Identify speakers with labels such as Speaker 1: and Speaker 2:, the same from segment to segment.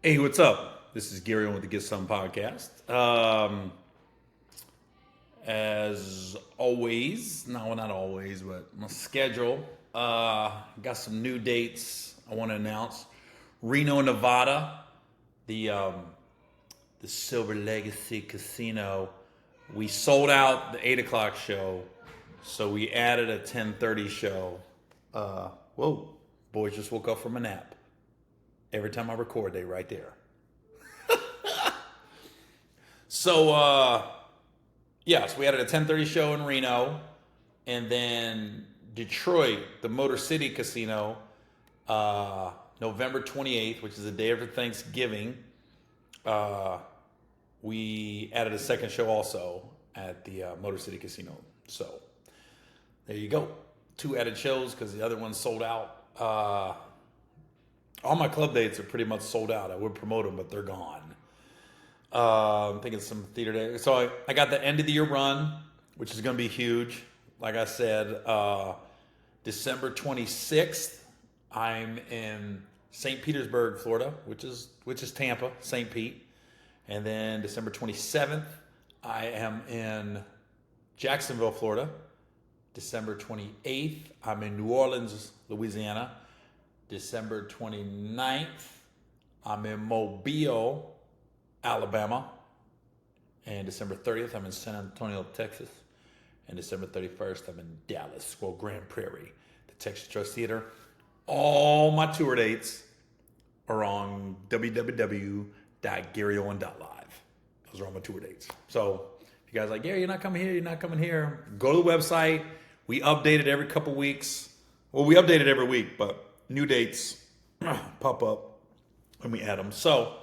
Speaker 1: Hey, what's up? This is Gary Owen with the Get Some podcast. As always, no, not always, but my schedule. Got some new dates I want to announce. Reno, Nevada, the Silver Legacy Casino. We sold out the 8 o'clock show, so we added a 10:30 show. Whoa, boys just woke up from a nap. Every time I record, they right there. So, so we had a 10:30 show in Reno, and then Detroit, the Motor City Casino, November 28th, which is the day after Thanksgiving. We added a second show also at the Motor City Casino. So there you go. 2 added shows because the other one sold out. All my club dates are pretty much sold out. I would promote them, but they're gone. I'm thinking some theater days. So I got the end of the year run, which is going to be huge. Like I said, December 26th, I'm in St. Petersburg, Florida, which is Tampa, St. Pete. And then December 27th, I am in Jacksonville, Florida. December 28th, I'm in New Orleans, Louisiana. December 29th, I'm in Mobile, Alabama. And December 30th, I'm in San Antonio, Texas. And December 31st, I'm in Dallas, Grand Prairie, the Texas Trust Theater. All my tour dates are on www.garyowen.live. Those are all my tour dates. So if you guys are like, Gary, you're not coming here, go to the website. We update it every couple weeks. Well, we update it every week, but new dates pop up when we add them. So,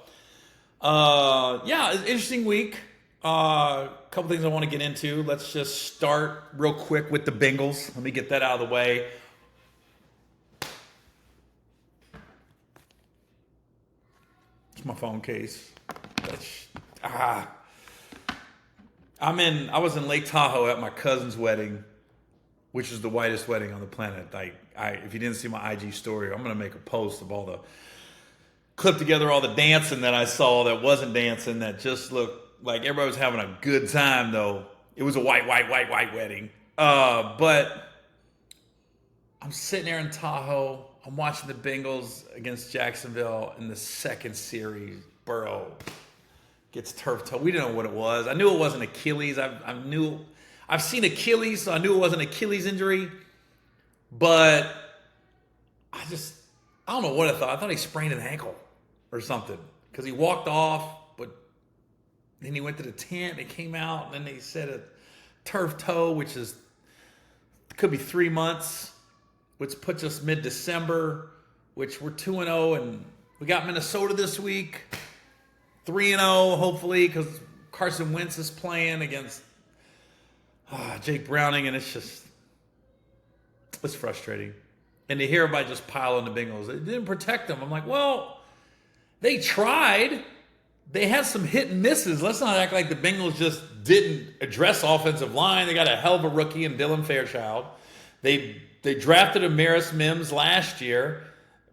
Speaker 1: it's an interesting week. A couple things I want to get into. Let's just start real quick with the Bengals. Let me get that out of the way. It's my phone case. I was in Lake Tahoe at my cousin's wedding, which is the whitest wedding on the planet. If you didn't see my IG story, I'm going to make a post of clip together all the dancing that I saw that wasn't dancing, that just looked like everybody was having a good time, though. It was a white wedding. But I'm sitting there in Tahoe. I'm watching the Bengals against Jacksonville in the second series. Burrow gets turf toe. We didn't know what it was. I knew it wasn't Achilles. I've seen Achilles, so I knew it wasn't an Achilles injury. But I don't know what I thought. I thought he sprained an ankle or something, because he walked off, but then he went to the tent, it came out, and then they said a turf toe, which could be 3 months, which puts us mid-December, which we're 2-0, and we got Minnesota this week, 3-0, hopefully, because Carson Wentz is playing against Jake Browning, and it's frustrating. And to hear everybody just pile on the Bengals, it didn't protect them. I'm like, well, they tried. They had some hit and misses. Let's not act like the Bengals just didn't address offensive line. They got a hell of a rookie in Dylan Fairchild. They drafted Amaris Mims last year.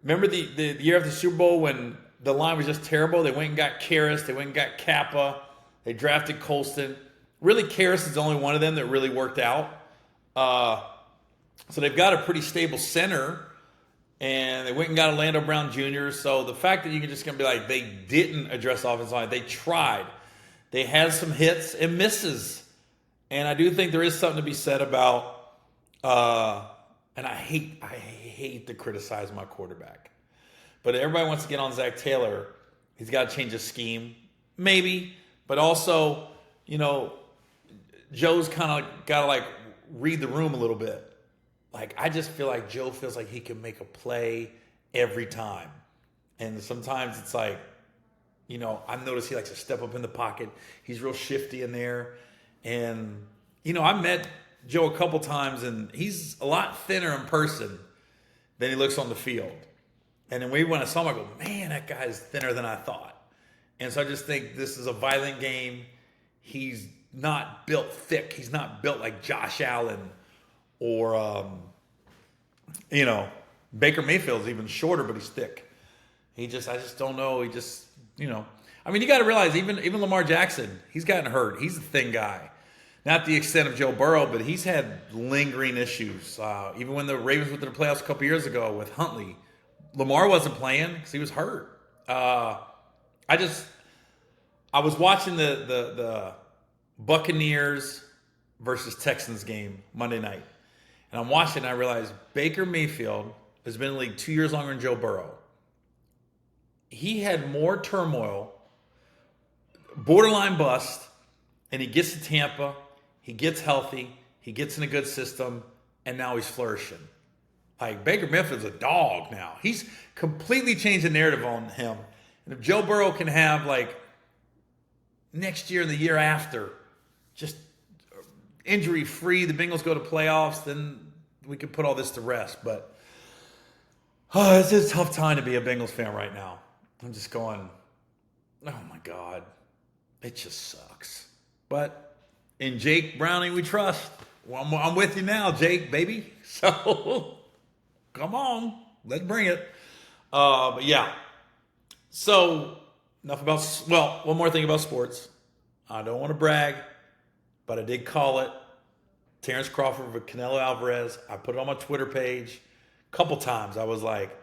Speaker 1: Remember the year after the Super Bowl when the line was just terrible? They went and got Karras. They went and got Kappa. They drafted Colston. Really, Karras is the only one of them that really worked out. So they've got a pretty stable center, and they went and got Orlando Brown Jr. So the fact that you can just gonna be like, they didn't address offensive line, they tried. They had some hits and misses, and I do think there is something to be said about. And I hate to criticize my quarterback, but everybody wants to get on Zach Taylor. He's got to change his scheme, maybe, but also, Joe's kind of got to read the room a little bit. I just feel like Joe feels like he can make a play every time. And sometimes it's I've noticed he likes to step up in the pocket. He's real shifty in there. And, I met Joe a couple times, and he's a lot thinner in person than he looks on the field. And then when I saw him, I go, man, that guy's thinner than I thought. And so I just think this is a violent game. He's not built thick. He's not built like Josh Allen or, Baker Mayfield's even shorter, but he's thick. I just don't know. He just You know, I mean, you got to realize even Lamar Jackson, he's gotten hurt. He's a thin guy. Not the extent of Joe Burrow, but he's had lingering issues. Even when the Ravens went to the playoffs a couple years ago with Huntley, Lamar wasn't playing because he was hurt. I was watching the Buccaneers versus Texans game Monday night, and I'm watching and I realized Baker Mayfield has been in the league 2 years longer than Joe Burrow. He had more turmoil, borderline bust, and he gets to Tampa, he gets healthy, he gets in a good system, and now he's flourishing. Like, Baker Mayfield's a dog now. He's completely changed the narrative on him. And if Joe Burrow can have, like, next year and the year after, just injury-free, the Bengals go to playoffs, then we can put all this to rest. But it's a tough time to be a Bengals fan right now. I'm just going, oh, my God. It just sucks. But in Jake Browning we trust. Well, I'm with you now, Jake, baby. So, come on. Let's bring it. But, yeah. So, enough about, one more thing about sports. I don't want to brag, but I did call it. Terrence Crawford with Canelo Alvarez. I put it on my Twitter page a couple times. I was like,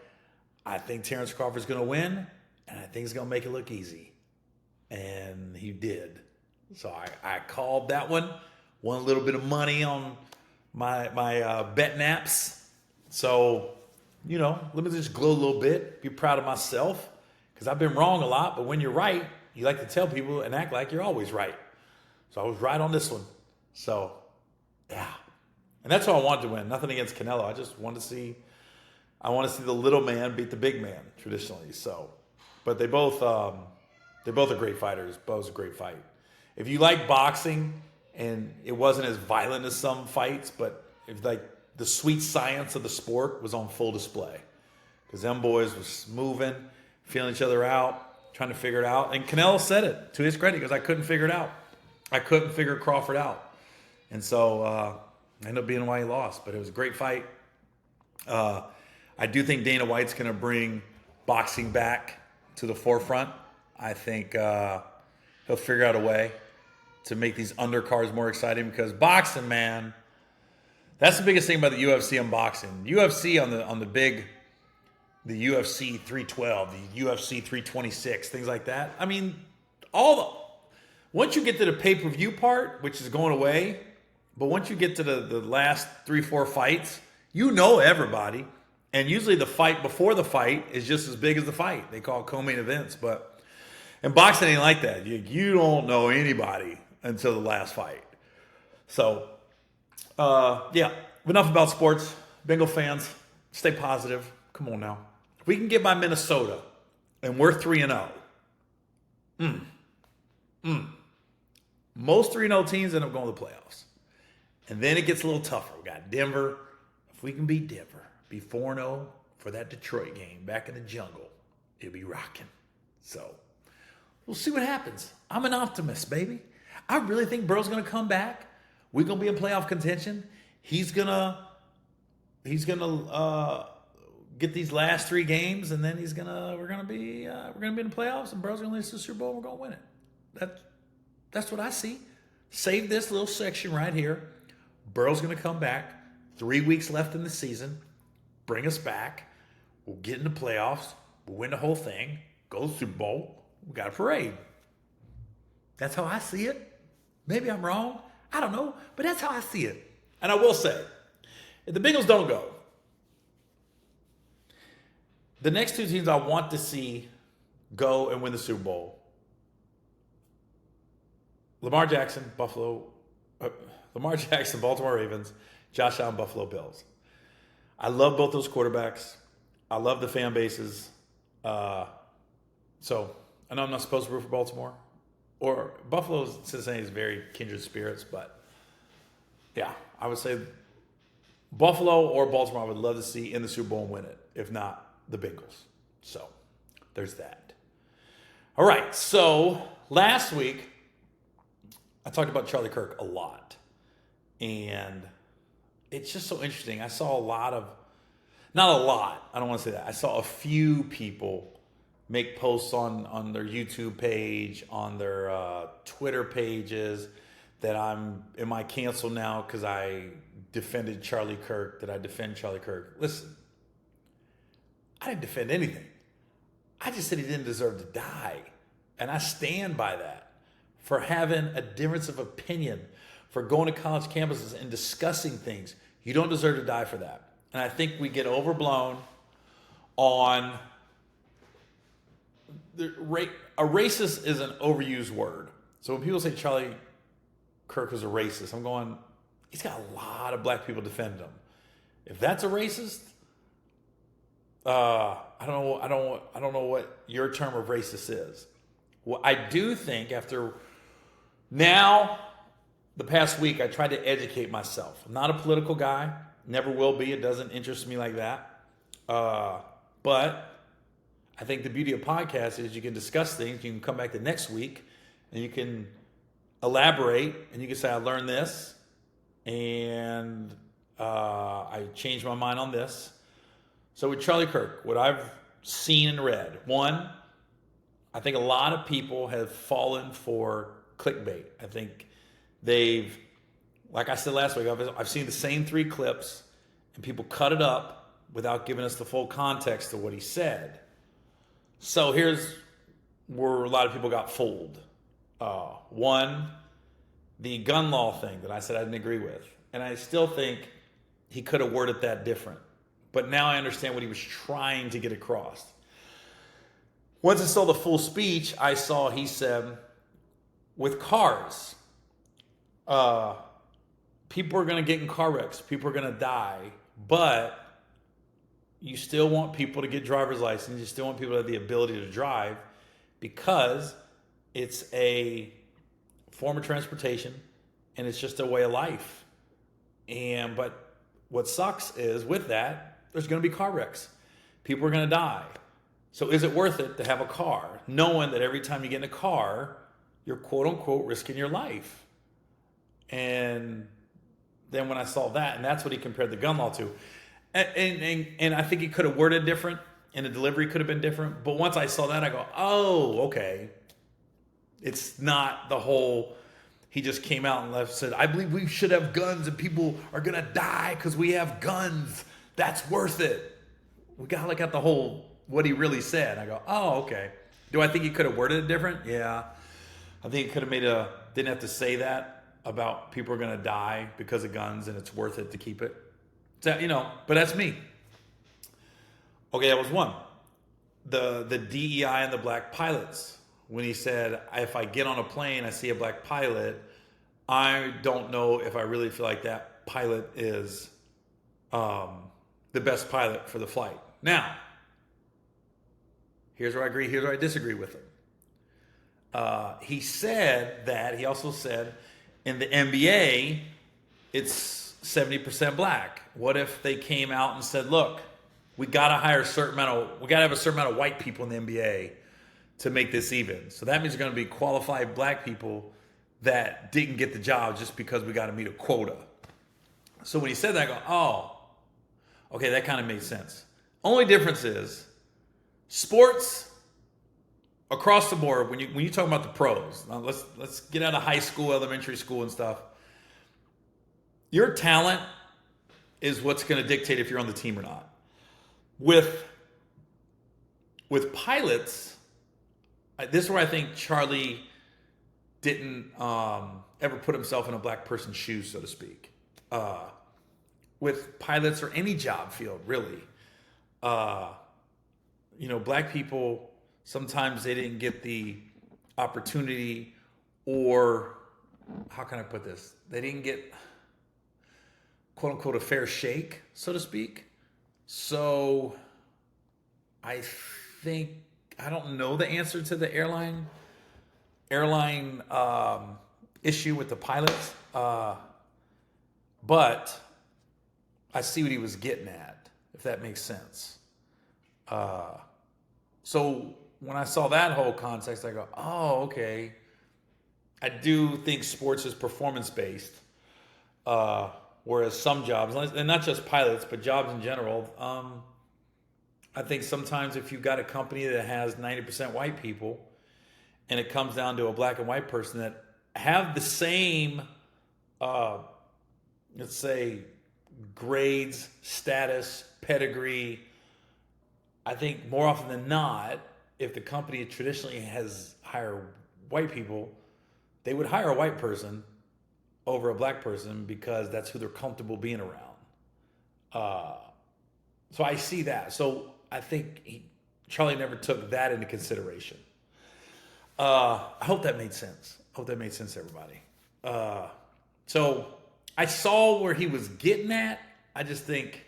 Speaker 1: I think Terrence Crawford's going to win, and I think he's going to make it look easy. And he did. So I called that one. Won a little bit of money on my bet naps. So, let me just glow a little bit. Be proud of myself. Because I've been wrong a lot. But when you're right, you like to tell people and act like you're always right. So I was right on this one. So, yeah. And that's all I wanted to win. Nothing against Canelo. I just wanted to see the little man beat the big man traditionally. So, but they both are great fighters. Both a great fight. If you like boxing and it wasn't as violent as some fights, but if like the sweet science of the sport was on full display, because them boys was moving, feeling each other out, trying to figure it out. And Canelo said it to his credit, because I couldn't figure it out. I couldn't figure Crawford out, and so I ended up being why he lost. But it was a great fight. I do think Dana White's going to bring boxing back to the forefront. I think he'll figure out a way to make these undercards more exciting, because boxing, man, that's the biggest thing about the UFC and boxing. UFC on the big, the UFC 312, the UFC 326, things like that. I mean, once you get to the pay-per-view part, which is going away, but once you get to the last 3-4 fights, everybody. And usually the fight before the fight is just as big as the fight. They call it co-main events, but in boxing, ain't like that. You don't know anybody until the last fight. So, enough about sports. Bengal fans, stay positive. Come on now. If we can get by Minnesota, and we're 3-0, most 3-0 teams end up going to the playoffs. And then it gets a little tougher. We got Denver. If we can beat Denver, be 4-0 for that Detroit game back in the jungle, it'll be rocking. So, we'll see what happens. I'm an optimist, baby. I really think Burrow's going to come back. We're going to be in playoff contention. He's going to get these last 3 games, and then we're going to be in the playoffs, and Burrow's going to lead us to the Super Bowl, and we're going to win it. That's what I see. Save this little section right here. Burrow's going to come back. 3 weeks left in the season. Bring us back. We'll get in the playoffs. We'll win the whole thing. Go to the Super Bowl. We got a parade. That's how I see it. Maybe I'm wrong. I don't know. But that's how I see it. And I will say, if the Bengals don't go, the next 2 teams I want to see go and win the Super Bowl, Lamar Jackson, Baltimore Ravens, Josh Allen, Buffalo Bills. I love both those quarterbacks. I love the fan bases. So I know I'm not supposed to root for Baltimore. Or Buffalo, Cincinnati is very kindred spirits. But, yeah, I would say Buffalo or Baltimore I would love to see in the Super Bowl and win it. If not, the Bengals. So there's that. All right, so last week I talked about Charlie Kirk a lot. And it's just so interesting. I saw not a lot, I don't want to say that. I saw a few people make posts on their YouTube page, on their Twitter pages, that am I canceled now because I defended Charlie Kirk? Did I defend Charlie Kirk? Listen, I didn't defend anything. I just said he didn't deserve to die. And I stand by that. For having a difference of opinion, for going to college campuses and discussing things, you don't deserve to die for that. And I think we get overblown on a racist is an overused word. So when people say Charlie Kirk was a racist, I'm going, he's got a lot of black people defend him. If that's a racist, I don't know what your term of racist is. Well, I do think after now, the past week, I tried to educate myself. I'm not a political guy, never will be. It doesn't interest me like that. But I think the beauty of podcasts is you can discuss things. You can come back the next week and you can elaborate and you can say, I learned this and I changed my mind on this. So with Charlie Kirk, what I've seen and read, one, I think a lot of people have fallen for clickbait. I think they've, like I said last week, I've seen the same 3 clips and people cut it up without giving us the full context of what he said. So here's where a lot of people got fooled. One, the gun law thing that I said I didn't agree with. And I still think he could have worded that different. But now I understand what he was trying to get across. Once I saw the full speech, I saw he said, with cars, people are going to get in car wrecks. People are going to die. But you still want people to get driver's license. You still want people to have the ability to drive because it's a form of transportation and it's just a way of life. But what sucks is with that, there's going to be car wrecks. People are going to die. So is it worth it to have a car, knowing that every time you get in a car, you're quote unquote risking your life? And then when I saw that, and that's what he compared the gun law to, and I think he could have worded different, and the delivery could have been different. But once I saw that, I go, oh, okay. It's not the whole, he just came out and said, I believe we should have guns and people are going to die because we have guns. That's worth it. We got to look at the whole, what he really said. I go, oh, okay. Do I think he could have worded it different? Yeah. I think he could have didn't have to say that about people are going to die because of guns and it's worth it to keep it. So, but that's me. Okay, that was one. The DEI and the black pilots. When he said, if I get on a plane, I see a black pilot, I don't know if I really feel like that pilot is the best pilot for the flight. Now, here's where I agree, here's where I disagree with him. He also said in the NBA, it's 70% black. What if they came out and said, look, we got to have a certain amount of white people in the NBA to make this even. So that means there's going to be qualified black people that didn't get the job just because we got to meet a quota. So when he said that, I go, oh, okay, that kind of made sense. Only difference is sports across the board. When you talk about the pros, now let's get out of high school, elementary school, and stuff. Your talent is what's going to dictate if you're on the team or not. With pilots, this is where I think Charlie didn't ever put himself in a black person's shoes, so to speak. With pilots or any job field, really. Black people, sometimes they didn't get the opportunity, or how can I put this? They didn't get, quote unquote, a fair shake, so to speak. So I don't know the answer to the airline issue with the pilots, but I see what he was getting at, if that makes sense. So when I saw that whole context, I go, oh, okay. I do think sports is performance-based, whereas some jobs, and not just pilots, but jobs in general, I think sometimes if you've got a company that has 90% white people and it comes down to a black and white person that have the same, let's say, grades, status, pedigree, I think more often than not, if the company traditionally has higher white people, they would hire a white person over a black person because that's who they're comfortable being around. So I see that. So I think Charlie never took that into consideration. I hope that made sense. I hope that made sense to everybody. So I saw where he was getting at. I just think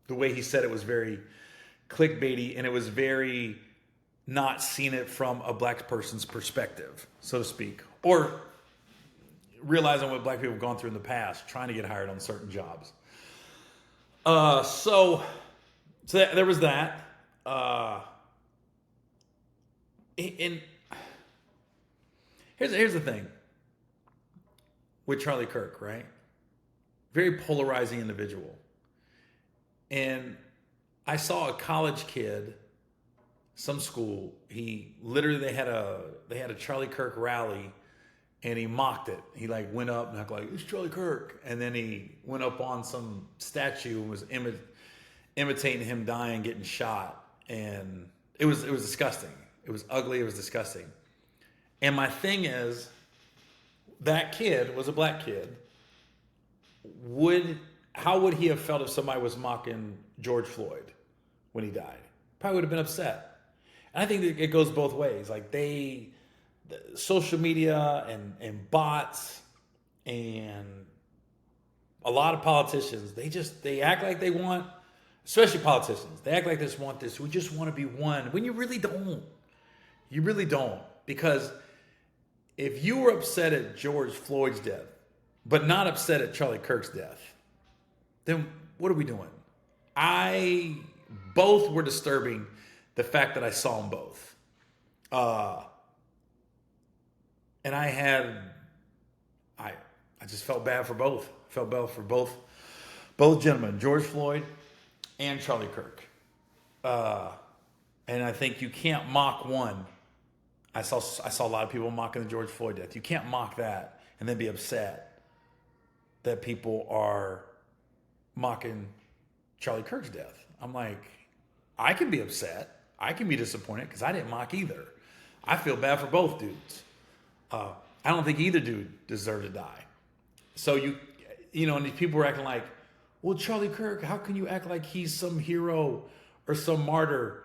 Speaker 1: the way he said it was very clickbaity, and it was very not seeing it from a black person's perspective, so to speak, or realizing what black people have gone through in the past, trying to get hired on certain jobs. So there was that. And here's the thing with Charlie Kirk, right? Very polarizing individual. And I saw a college kid, some school, they had a Charlie Kirk rally, and he mocked it. He like went up and like, it's Charlie Kirk. And then he went up on some statue and was imitating him dying, getting shot. And it was disgusting. It was ugly. It was disgusting. And my thing is, that kid was a black kid. How would he have felt if somebody was mocking George Floyd when he died? Probably would have been upset. And I think that it goes both ways. Like social media and bots and a lot of politicians, they act like they want, especially politicians, they act like they just want this. We just want to be one. When you really don't. You really don't. Because if you were upset at George Floyd's death, but not upset at Charlie Kirk's death, then what are we doing? Both were disturbing, the fact that I saw them both. And I just felt bad for both. Felt bad for both gentlemen, George Floyd and Charlie Kirk. And I think you can't mock one. I saw a lot of people mocking the George Floyd death. You can't mock that and then be upset that people are mocking Charlie Kirk's death. I'm like, I can be upset. I can be disappointed because I didn't mock either. I feel bad for both dudes. I don't think either dude deserved to die. So and these people were acting like, well, Charlie Kirk, how can you act like he's some hero or some martyr?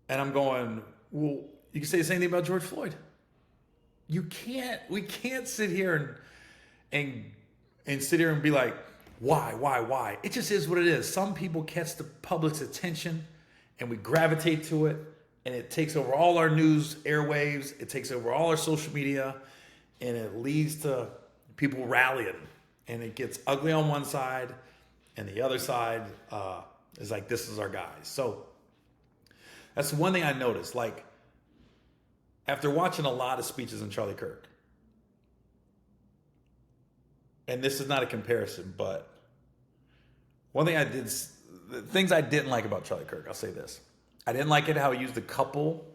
Speaker 1: And I'm going, well, you can say the same thing about George Floyd. We can't sit here and sit here and be like, why? It just is what it is. Some people catch the public's attention and we gravitate to it, and it takes over all our news airwaves. It takes over all our social media, and it leads to people rallying, and it gets ugly on one side, and the other side is like, this is our guys. So that's one thing I noticed. Like, after watching a lot of speeches on Charlie Kirk, and this is not a comparison, but one thing things I didn't like about Charlie Kirk, I'll say this. I didn't like it how he used a couple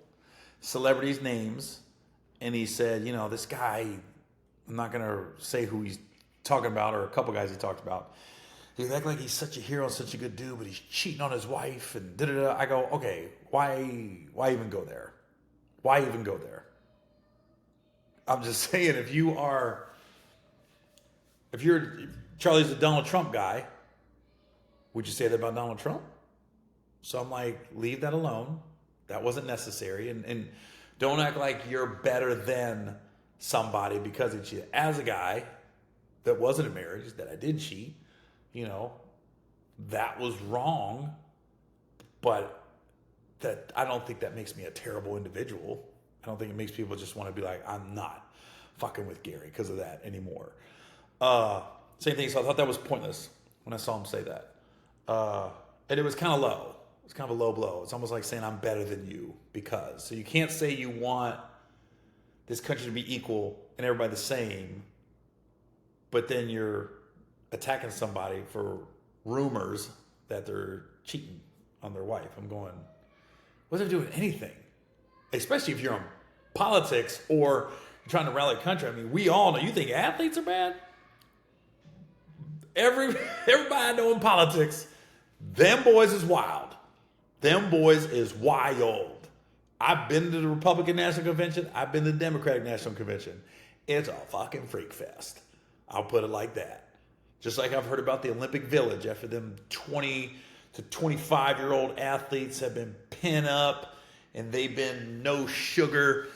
Speaker 1: celebrities' names, and he said, this guy, I'm not going to say who he's talking about, or a couple guys he talked about. He act like he's such a hero and such a good dude, but he's cheating on his wife and da-da-da. I go, okay, why even go there? Why even go there? I'm just saying, if Charlie's a Donald Trump guy, would you say that about Donald Trump? So I'm like, leave that alone. That wasn't necessary. And don't act like you're better than somebody because he cheated. As a guy that wasn't in marriage, that I did cheat, that was wrong. But that I don't think that makes me a terrible individual. I don't think it makes people just want to be like, I'm not fucking with Gary because of that anymore. Same thing. So I thought that was pointless when I saw him say that. And it was kind of low. It was kind of a low blow. It's almost like saying I'm better than you because. So you can't say you want this country to be equal and everybody the same, but then you're attacking somebody for rumors that they're cheating on their wife. I'm going, what does it do with anything? Especially if you're in politics or you're trying to rally a country. I mean, we all know. You think athletes are bad? Everybody I know in politics, them boys is wild. Them boys is wild. I've been to the Republican National Convention. I've been to the Democratic National Convention. It's a fucking freak fest. I'll put it like that. Just like I've heard about the Olympic Village after them 20 to 25-year-old athletes have been pent up and they've been no sugar,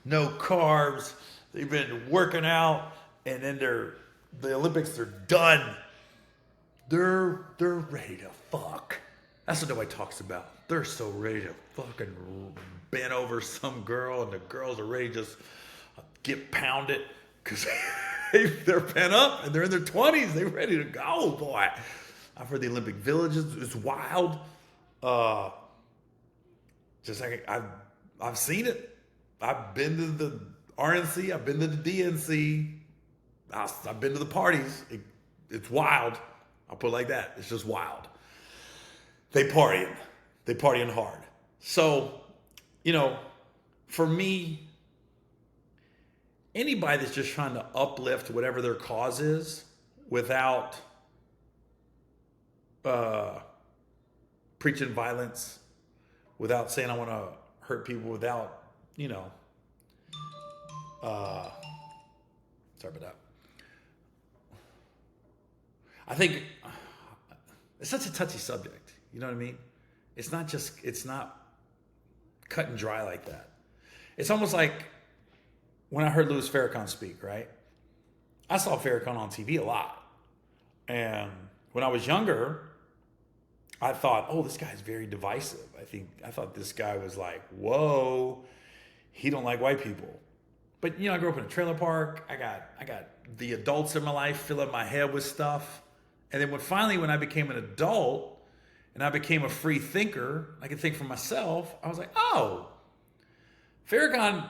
Speaker 1: no carbs. They've been working out and then the Olympics, they're done. They're ready to fuck. That's what nobody talks about. They're so ready to fucking bend over some girl and the girls are ready to just get pounded because they're pent up and they're in their 20s. They're ready to go, boy. I've heard the Olympic Village is wild. Just like I've seen it. I've been to the RNC. I've been to the DNC. I've been to the parties. It's wild. I'll put it like that. It's just wild. They partying hard. So, for me, anybody that's just trying to uplift whatever their cause is without preaching violence, without saying I want to hurt people, without, sorry about that. I think it's such a touchy subject. You know what I mean? It's not cut and dry like that. It's almost like when I heard Louis Farrakhan speak, right? I saw Farrakhan on TV a lot. And when I was younger, I thought, oh, this guy's very divisive. I thought this guy was like, whoa, he don't like white people. But, I grew up in a trailer park. I got the adults in my life filling my head with stuff. And then when I became an adult and I became a free thinker, I could think for myself, I was like, oh, Farrakhan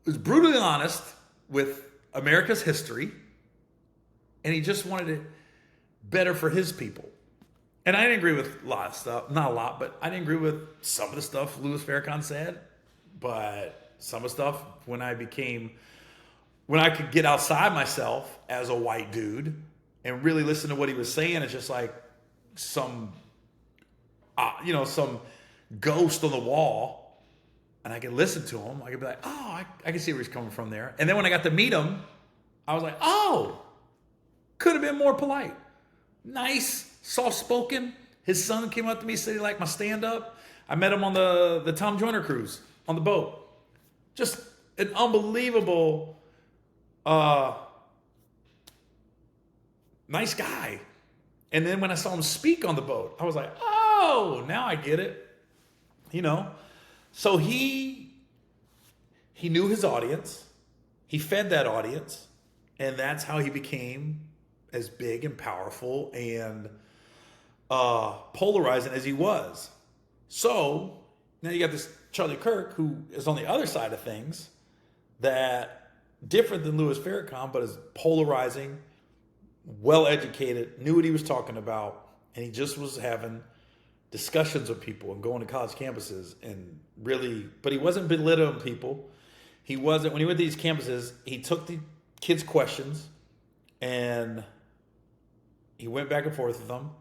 Speaker 1: was brutally honest with America's history, and he just wanted it better for his people. And I didn't agree with a lot of stuff, not a lot, but I didn't agree with some of the stuff Louis Farrakhan said, but some of the stuff when I could get outside myself as a white dude and really listen to what he was saying, it's just like some ghost on the wall. And I could listen to him. I could be like, oh, I can see where he's coming from there. And then when I got to meet him, I was like, oh, could have been more polite. Nice, soft-spoken. His son came up to me, said he liked my stand-up. I met him on the Tom Joyner cruise on the boat. Just an unbelievable, nice guy. And then when I saw him speak on the boat, I was like, oh, now I get it. So he knew his audience. He fed that audience. And that's how he became as big and powerful and polarizing as he was. So now you got this Charlie Kirk who is on the other side of things, that different than Louis Farrakhan, but is polarizing, well-educated, knew what he was talking about, and he just was having discussions with people and going to college campuses and really, but he wasn't belittling people. When he went to these campuses, he took the kids' questions and he went back and forth with them,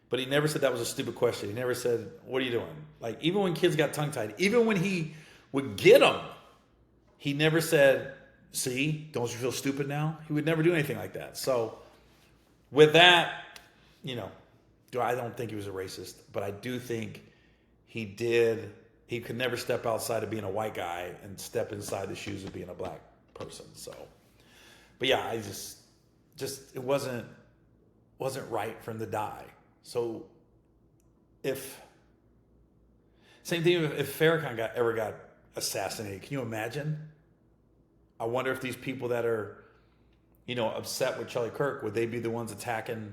Speaker 1: but he never said that was a stupid question. He never said, what are you doing? Like, even when kids got tongue-tied, even when he would get them, he never said, see, don't you feel stupid now? He would never do anything like that. So with that, I don't think he was a racist, but I do think he could never step outside of being a white guy and step inside the shoes of being a black person. So, but yeah, I just it wasn't right for him to die. So same thing if Farrakhan ever got assassinated, can you imagine? I wonder if these people that are, upset with Charlie Kirk, would they be the ones attacking,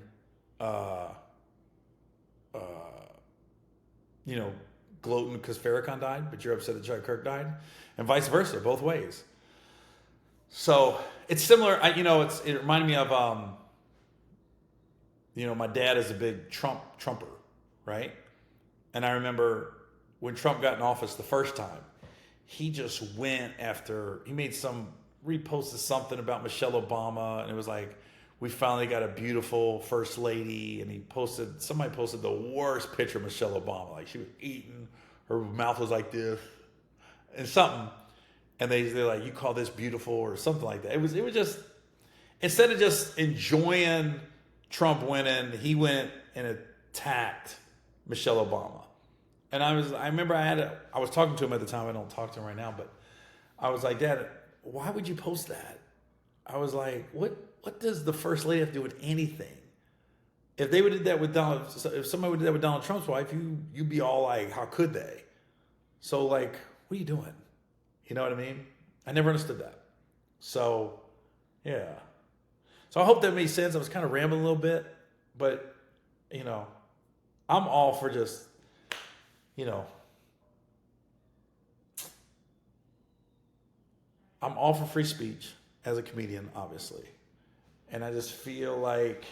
Speaker 1: gloating because Farrakhan died, but you're upset that Charlie Kirk died, and vice versa, both ways. So it's similar. It reminded me of my dad is a big Trumper, right? And I remember when Trump got in office the first time, he just went after, reposted something about Michelle Obama, and it was like, we finally got a beautiful first lady, and somebody posted the worst picture of Michelle Obama. Like, she was eating, her mouth was like this, and something. And they're like, you call this beautiful, or something like that. It was just, instead of just enjoying Trump winning, he went and attacked Michelle Obama. And I remember I was talking to him at the time. I don't talk to him right now, but I was like, Dad, why would you post that? I was like, what does the first lady have to do with anything? If they would have did that with if somebody would do that with Donald Trump's wife, you'd be all like, how could they? So like, what are you doing? You know what I mean? I never understood that. So, yeah. So I hope that made sense. I was kind of rambling a little bit, but I'm all for just, I'm all for free speech as a comedian, obviously. And I just feel like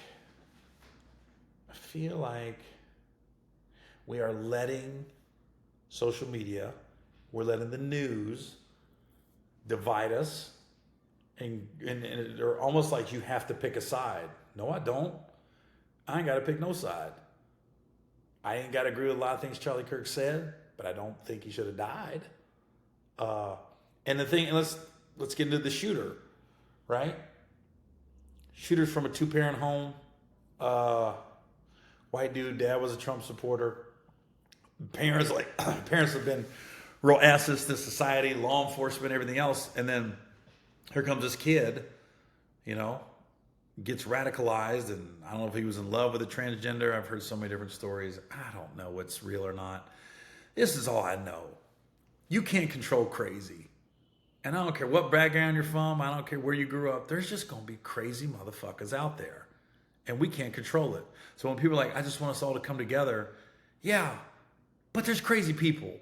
Speaker 1: we are letting social media, we're letting the news divide us, and they're almost like you have to pick a side. No, I don't. I ain't got to pick no side. I ain't got to agree with a lot of things Charlie Kirk said, but I don't think he should have died. And let's get into the shooter, right? Shooter's from a 2-parent home. White dude, dad was a Trump supporter. Parents have been real assets to society, law enforcement, everything else. And then here comes this kid, gets radicalized, and I don't know if he was in love with a transgender. I've heard so many different stories. I don't know what's real or not. This is all I know. You can't control crazy. And I don't care what background you're from. I don't care where you grew up. There's just going to be crazy motherfuckers out there. And we can't control it. So when people are like, I just want us all to come together. Yeah, but there's crazy people.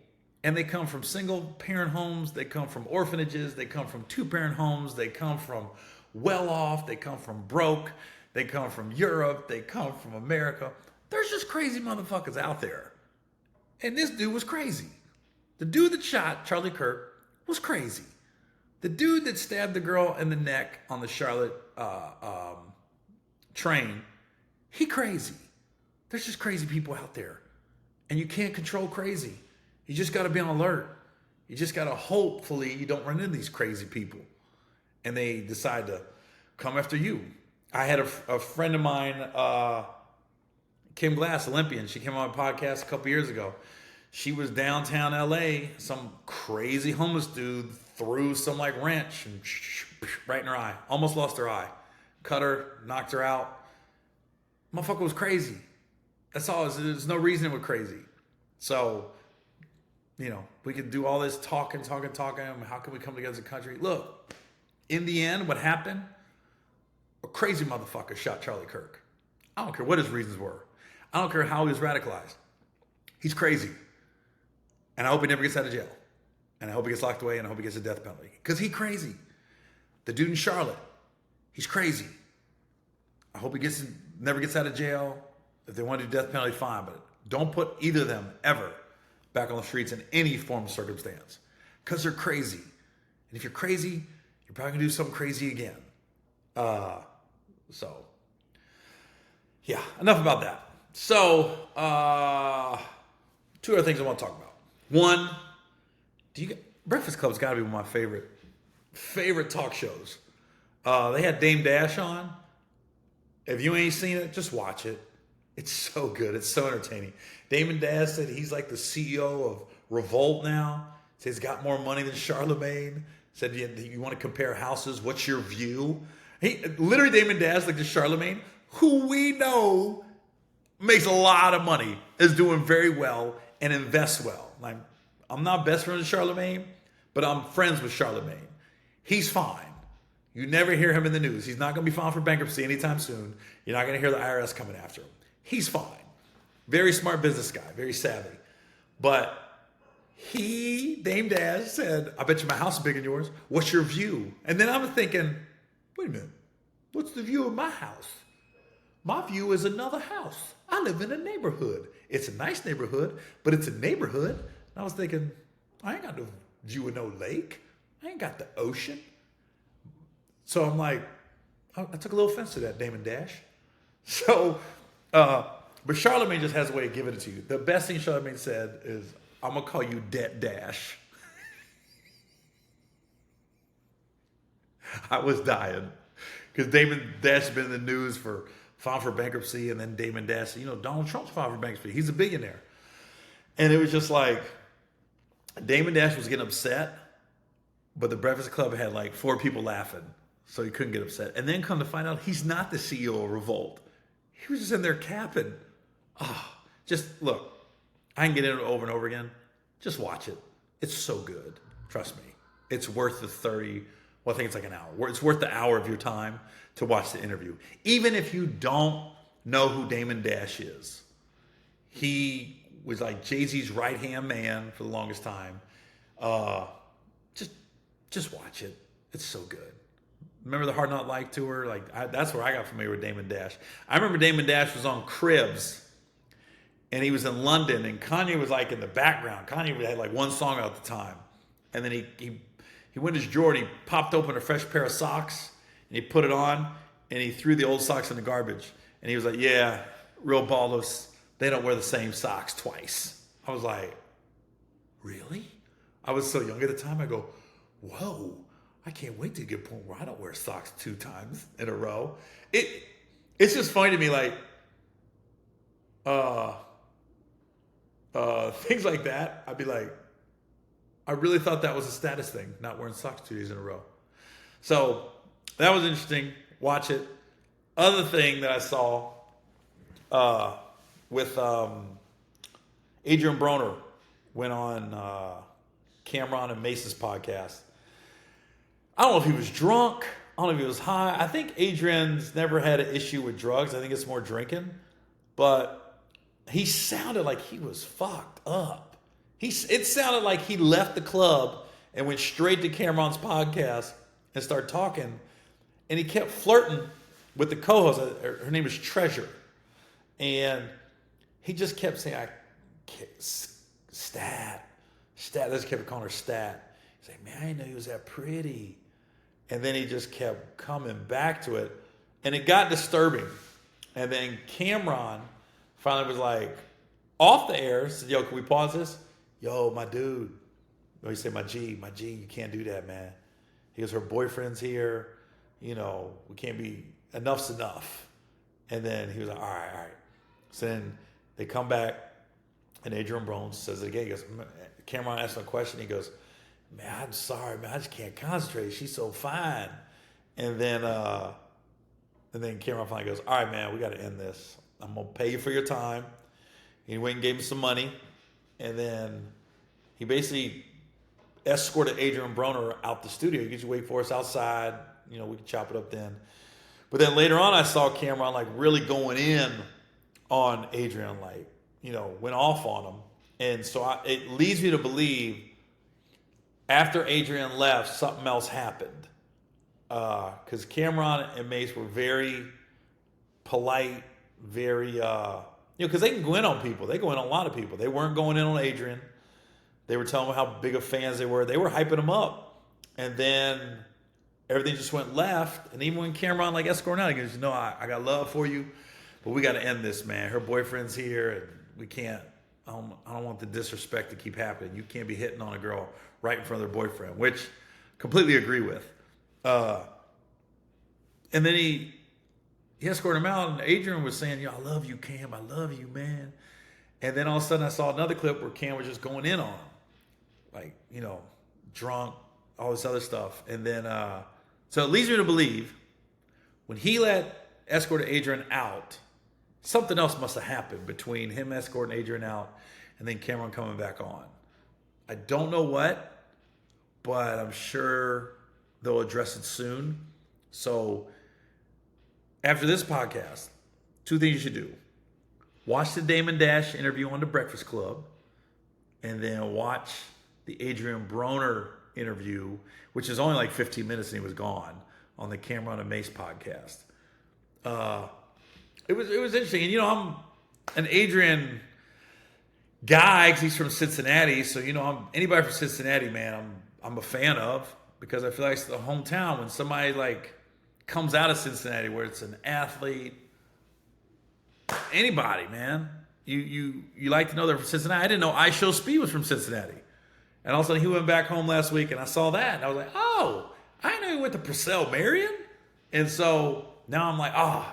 Speaker 1: And they come from single parent homes. They come from orphanages. They come from 2-parent homes. They come from well off. They come from broke. They come from Europe. They come from America. There's just crazy motherfuckers out there. And this dude was crazy. The dude that shot Charlie Kirk was crazy. The dude that stabbed the girl in the neck on the Charlotte train, he crazy. There's just crazy people out there. And you can't control crazy. You just got to be on alert. You just got to hopefully you don't run into these crazy people. And they decide to come after you. I had a friend of mine, Kim Glass, Olympian. She came on my podcast a couple years ago. She was downtown LA. Some crazy homeless dude threw some wrench and right in her eye. Almost lost her eye. Cut her, knocked her out. Motherfucker was crazy. That's all. There's no reason it was crazy. So, we could do all this talking. How can we come together as a country? Look, in the end, what happened? A crazy motherfucker shot Charlie Kirk. I don't care what his reasons were. I don't care how he was radicalized. He's crazy. And I hope he never gets out of jail. And I hope he gets locked away, and I hope he gets a death penalty. Because he's crazy. The dude in Charlotte, he's crazy. I hope he never gets out of jail. If they want to do death penalty, fine. But don't put either of them ever back on the streets in any form of circumstance. Because they're crazy. And if you're crazy, you're probably going to do something crazy again. So, yeah, enough about that. So, 2 other things I want to talk about. One, Breakfast Club's got to be one of my favorite talk shows. They had Dame Dash on. If you ain't seen it, just watch it. It's so good. It's so entertaining. Damon Dash said he's like the CEO of Revolt now. Said he's got more money than Charlemagne. Said you want to compare houses. What's your view? Literally Damon Dash, like the Charlemagne, who we know makes a lot of money, is doing very well and invests well. I'm not best friends with Charlemagne, but I'm friends with Charlemagne. He's fine. You never hear him in the news. He's not going to be filed for bankruptcy anytime soon. You're not going to hear the IRS coming after him. He's fine. Very smart business guy, very savvy. But Dame Dash said, I bet you my house is bigger than yours. What's your view? And then I'm thinking, wait a minute. What's the view of my house? My view is another house. I live in a neighborhood. It's a nice neighborhood, but it's a neighborhood. And I was thinking, I ain't got no view of no lake. I ain't got the ocean. So I'm like, I took a little offense to that, Damon Dash. So, but Charlamagne just has a way of giving it to you. The best thing Charlamagne said is, I'm going to call you Det Dash. I was dying. Because Damon Dash has been in the news for filing for bankruptcy, and then Damon Dash, Donald Trump's filed for bankruptcy. He's a billionaire. And it was just like, Damon Dash was getting upset, but the Breakfast Club had like 4 people laughing, so he couldn't get upset. And then come to find out, he's not the CEO of Revolt. He was just in there capping. Just look, I can get into it over and over again. Just watch it. It's so good. Trust me. It's worth the 30, well, I think it's like an hour. It's worth the hour of your time to watch the interview. Even if you don't know who Damon Dash is. He was like Jay-Z's right-hand man for the longest time. Just watch it. It's so good. Remember the Hard Knock Life tour? That's where I got familiar with Damon Dash. I remember Damon Dash was on Cribs, and he was in London, and Kanye was like in the background. Kanye had like one song out at the time. And then he went to his drawer and he popped open a fresh pair of socks and he put it on and he threw the old socks in the garbage. And he was like, yeah, real ballers, they don't wear the same socks twice. I was like, really? I was so young at the time. I go, whoa, I can't wait to get to a point where I don't wear socks 2 times in a row. It's just funny to me, like, things like that. I'd be like, I really thought that was a status thing, not wearing socks 2 days in a row. So that was interesting. Watch it. Other thing that I saw with Adren Broner went on Cameron and Mace's podcast. I don't know if he was drunk. I don't know if he was high. I think Adrian's never had an issue with drugs. I think it's more drinking. But he sounded like he was fucked up. It sounded like he left the club and went straight to Cameron's podcast and started talking. And he kept flirting with the co-host. Her name is Treasure. And he just kept saying, Stat. They just kept calling her Stat. He's like, man, I didn't know he was that pretty. And then he just kept coming back to it. And it got disturbing. And then Cameron finally was like, off the air, said, yo, can we pause this? Yo, my dude. No, he said, my G, you can't do that, man. He goes, her boyfriend's here. We can't be, enough's enough. And then he was like, all right. So then they come back, and Adren Broner says it again. He goes, Cameron asked him a question. He goes, man, I'm sorry, man. I just can't concentrate. She's so fine. And then Cameron finally goes, all right, man, we got to end this. I'm going to pay you for your time. He went and gave him some money. And then he basically escorted Adren Broner out the studio. He gets you wait for us outside. We can chop it up then. But then later on, I saw Cameron like really going in on Adrian, went off on him. And so it leads me to believe after Adrian left, something else happened. Because Cameron and Mace were very polite, very, because they can go in on people. They go in on a lot of people. They weren't going in on Adrian. They were telling him how big of fans they were. They were hyping him up. And then everything just went left. And even when Cameron escorted out, he goes, I got love for you, but we got to end this, man. Her boyfriend's here, and we can't. I don't want the disrespect to keep happening. You can't be hitting on a girl right in front of their boyfriend, which completely agree with. And then he escorted him out, and Adrian was saying, I love you, Cam. I love you, man. And then all of a sudden I saw another clip where Cam was just going in on him. Drunk, all this other stuff. And then, so it leads me to believe when he escorted Adrian out, something else must have happened between him escorting Adrian out and then Cameron coming back on. I don't know what, but I'm sure they'll address it soon. So after this podcast, 2 things you should do. Watch the Damon Dash interview on The Breakfast Club, and then watch the Adren Broner interview, which is only like 15 minutes and he was gone, on the Cameron and Mace podcast. It was interesting. And, I'm an Adrian guy because he's from Cincinnati. So, anybody from Cincinnati, man, I'm a fan of, because I feel like it's the hometown. When somebody like comes out of Cincinnati, where it's an athlete, anybody, man, you like to know they're from Cincinnati. I didn't know I Show Speed was from Cincinnati. And all of a sudden he went back home last week and I saw that. And I was like, oh, I know he went to Purcell Marion. And so now I'm like, I'm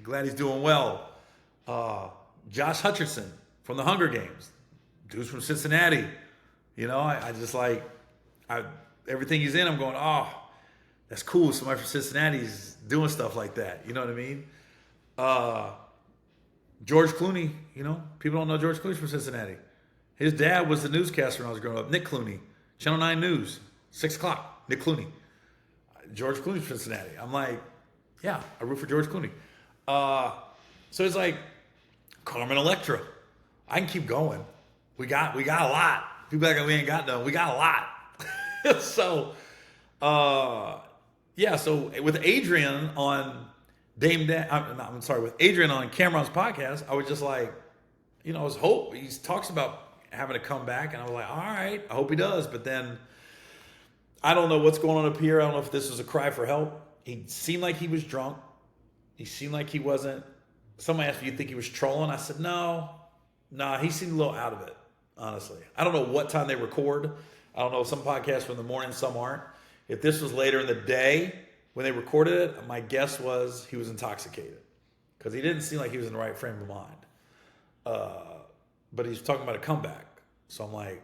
Speaker 1: glad he's doing well. Josh Hutcherson from the Hunger Games. Dude's from Cincinnati. I just like, everything he's in, I'm going, that's cool. Somebody from Cincinnati's doing stuff like that. You know what I mean? George Clooney, people don't know George Clooney's from Cincinnati. His dad was the newscaster when I was growing up. Nick Clooney, Channel 9 News, 6 o'clock, Nick Clooney. George Clooney's from Cincinnati. I'm like, yeah, I root for George Clooney. So it's like Carmen Electra. I can keep going. We got a lot. People like we ain't got none. We got a lot. So with Adrian on with Adrian on Cameron's podcast, I was just like, I was hope he talks about having to come back, and I was like, all right, I hope he does. But then I don't know what's going on up here. I don't know if this was a cry for help. He seemed like he was drunk. He seemed like he wasn't. Somebody asked me, you think he was trolling? I said, no, he seemed a little out of it, honestly. I don't know what time they record. I don't know, some podcasts are in the morning, some aren't. If this was later in the day when they recorded it, my guess was he was intoxicated, because he didn't seem like he was in the right frame of mind. But he's talking about a comeback. So I'm like,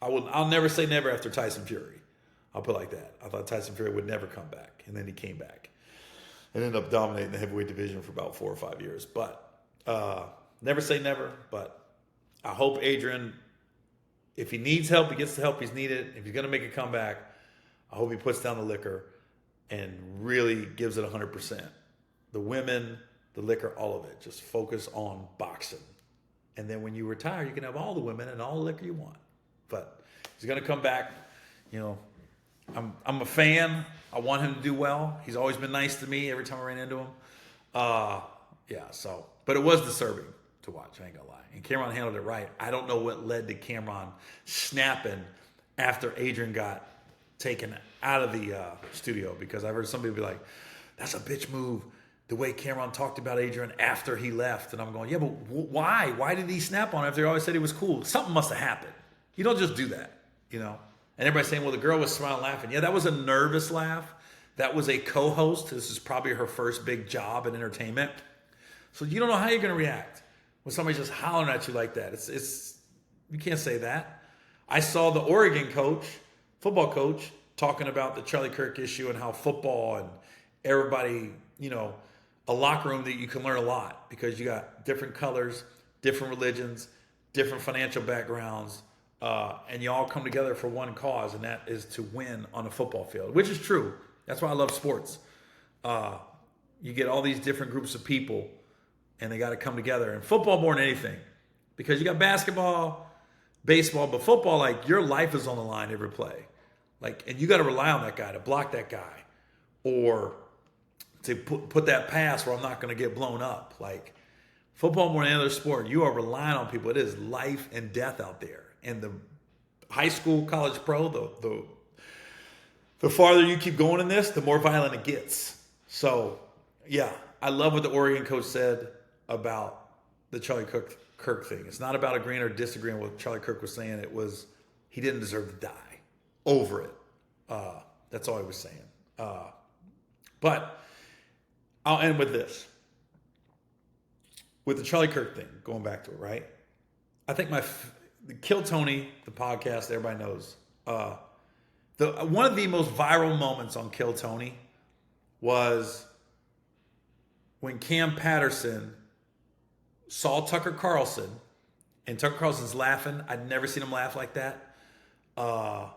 Speaker 1: I'll never say never after Tyson Fury. I'll put it like that. I thought Tyson Fury would never come back. And then he came back and ended up dominating the heavyweight division for about 4 or 5 years. But never say never. But I hope Adrian, if he needs help, he gets the help he's needed. If he's going to make a comeback, I hope he puts down the liquor and really gives it 100%. The women, the liquor, all of it. Just focus on boxing. And then when you retire, you can have all the women and all the liquor you want. But he's going to come back. I'm a fan. I want him to do well. He's always been nice to me every time I ran into him. But it was disturbing to watch, I ain't gonna lie. And Cameron handled it right. I don't know what led to Cameron snapping after Adrian got taken out of the studio, because I've heard somebody be like, that's a bitch move, the way Cameron talked about Adrian after he left. And I'm going, yeah, but why? Why did he snap on him after he always said he was cool? Something must have happened. You don't just do that, And everybody's saying, well, the girl was smiling, laughing. Yeah, that was a nervous laugh. That was a co-host. This is probably her first big job in entertainment. So you don't know how you're going to react when somebody's just hollering at you like that. It's you can't say that. I saw the Oregon coach, football coach, talking about the Charlie Kirk issue and how football and everybody, a locker room that you can learn a lot, because you got different colors, different religions, different financial backgrounds, and you all come together for one cause, and that is to win on a football field, which is true. That's why I love sports. You get all these different groups of people, and they got to come together. And football more than anything, because you got basketball, baseball, but football, like, your life is on the line every play. Like, and you got to rely on that guy to block that guy, or to put that pass where I'm not going to get blown up. Like, football more than any other sport, you are relying on people. It is life and death out there. And the high school, college, pro, the farther you keep going in this, the more violent it gets. So, yeah, I love what the Oregon coach said about the Charlie Kirk thing. It's not about agreeing or disagreeing with what Charlie Kirk was saying. It was, he didn't deserve to die over it. That's all he was saying. But I'll end with this. With the Charlie Kirk thing, going back to it, right? I think the Kill Tony, the podcast, everybody knows. One of the most viral moments on Kill Tony was when Cam Patterson saw Tucker Carlson, and Tucker Carlson's laughing. I'd never seen him laugh like that. And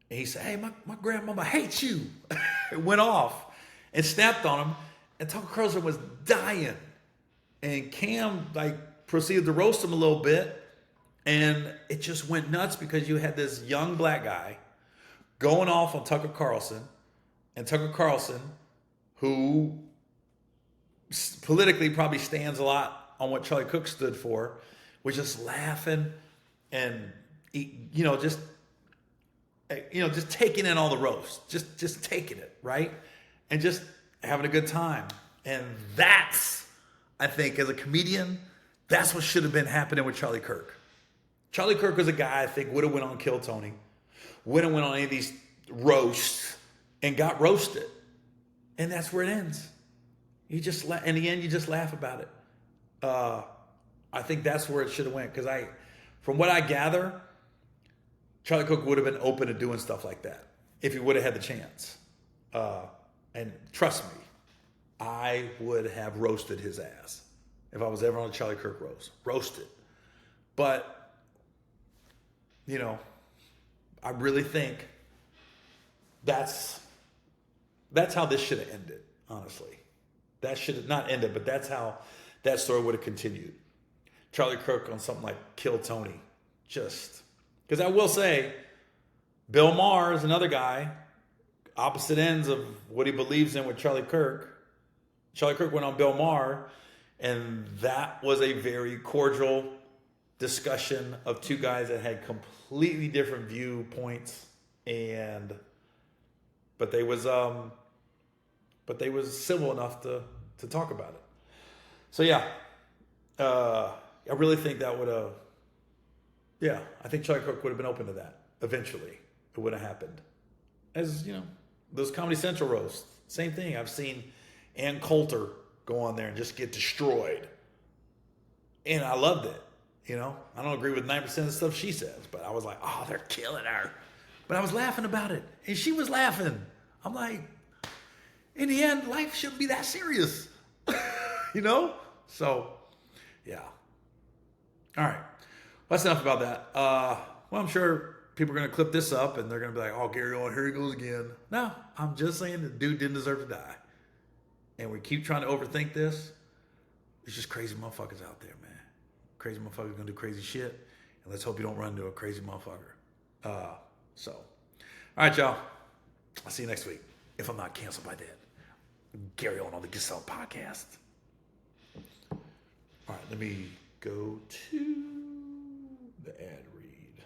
Speaker 1: he said, hey, my grandmama hates you. It went off and snapped on him, and Tucker Carlson was dying. And Cam proceeded to roast him a little bit, and it just went nuts, because you had this young black guy going off on Tucker Carlson, and Tucker Carlson, who politically probably stands a lot on what Charlie Kirk stood for, was just laughing and, just taking in all the roast, just taking it, right? And just having a good time. And that's, I think, as a comedian, that's what should have been happening with Charlie Kirk. Charlie Kirk was a guy I think would have went on Kill Tony, would have went on any of these roasts and got roasted. And that's where it ends. In the end, you just laugh about it. I think that's where it should have went. Because from what I gather, Charlie Kirk would have been open to doing stuff like that if he would have had the chance. And trust me, I would have roasted his ass if I was ever on a Charlie Kirk roast. Roasted. But, I really think that's how this should have ended, honestly. That should have not ended, but that's how that story would have continued. Charlie Kirk on something like Kill Tony. Because I will say, Bill Maher is another guy, opposite ends of what he believes in with Charlie Kirk. Charlie Kirk went on Bill Maher, and that was a very cordial discussion of two guys that had completely different viewpoints, but they was civil enough to talk about it. So yeah, I really think that would have. Yeah, I think Charlie Kirk would have been open to that. Eventually, it would have happened. As those Comedy Central roasts, same thing. I've seen Ann Coulter go on there and just get destroyed, and I loved it. I don't agree with 9% of the stuff she says, but I was like, oh, they're killing her. But I was laughing about it, and she was laughing. I'm like, in the end, life shouldn't be that serious, So, yeah. All right. That's enough about that. Well, I'm sure people are going to clip this up, and they're going to be like, oh, Gary Owen, here he goes again. No, I'm just saying the dude didn't deserve to die. And we keep trying to overthink this. It's just crazy motherfuckers out there, man. Crazy motherfuckers going to do crazy shit. And let's hope you don't run into a crazy motherfucker. All right, y'all. I'll see you next week. If I'm not canceled by that. Gary Owen on the Get Out podcast. All right, let me go to the ad read.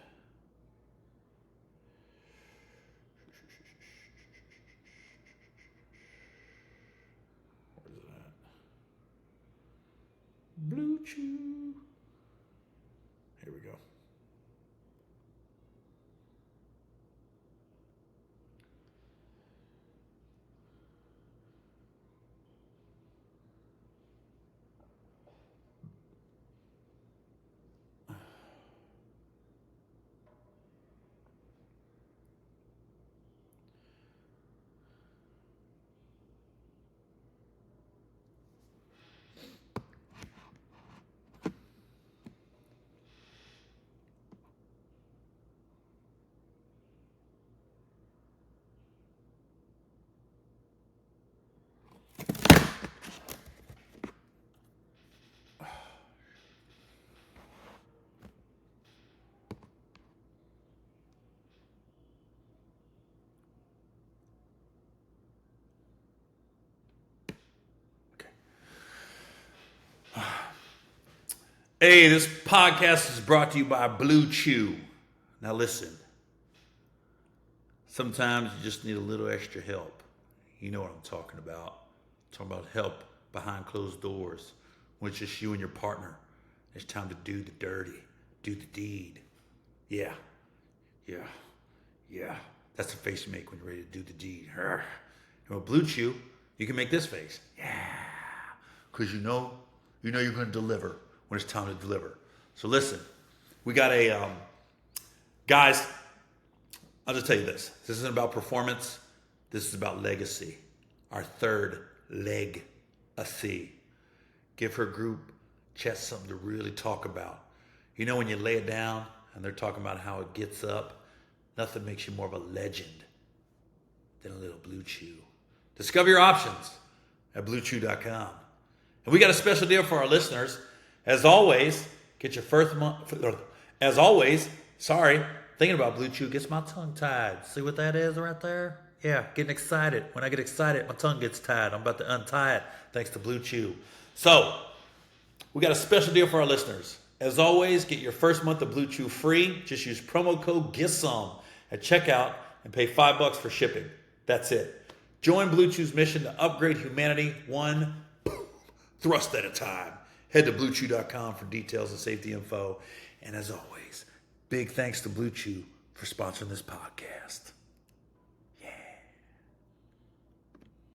Speaker 1: Where's it at? Blue Chew. Here we go. Hey, this podcast is brought to you by Blue Chew. Now listen, sometimes you just need a little extra help. You know what I'm talking about. I'm talking about help behind closed doors. When it's just you and your partner. It's time to do the dirty, do the deed. Yeah. That's the face you make when you're ready to do the deed. And with Blue Chew, you can make this face. Yeah. Because you know you're going to deliver when it's time to deliver. So listen, we got guys, I'll just tell you this. This isn't about performance. This is about legacy. Our third leg-a-see. Give her group chat something to really talk about. When you lay it down and they're talking about how it gets up, nothing makes you more of a legend than a little Blue Chew. Discover your options at bluechew.com. And we got a special deal for our listeners. As always, get your first month. Thinking about Blue Chew gets my tongue tied. See what that is right there? Yeah, getting excited. When I get excited, my tongue gets tied. I'm about to untie it thanks to Blue Chew. So, we got a special deal for our listeners. As always, get your first month of Blue Chew free. Just use promo code GETSOME at checkout and pay $5 for shipping. That's it. Join Blue Chew's mission to upgrade humanity one thrust at a time. Head to BlueChew.com for details and safety info. And as always, big thanks to Blue Chew for sponsoring this podcast.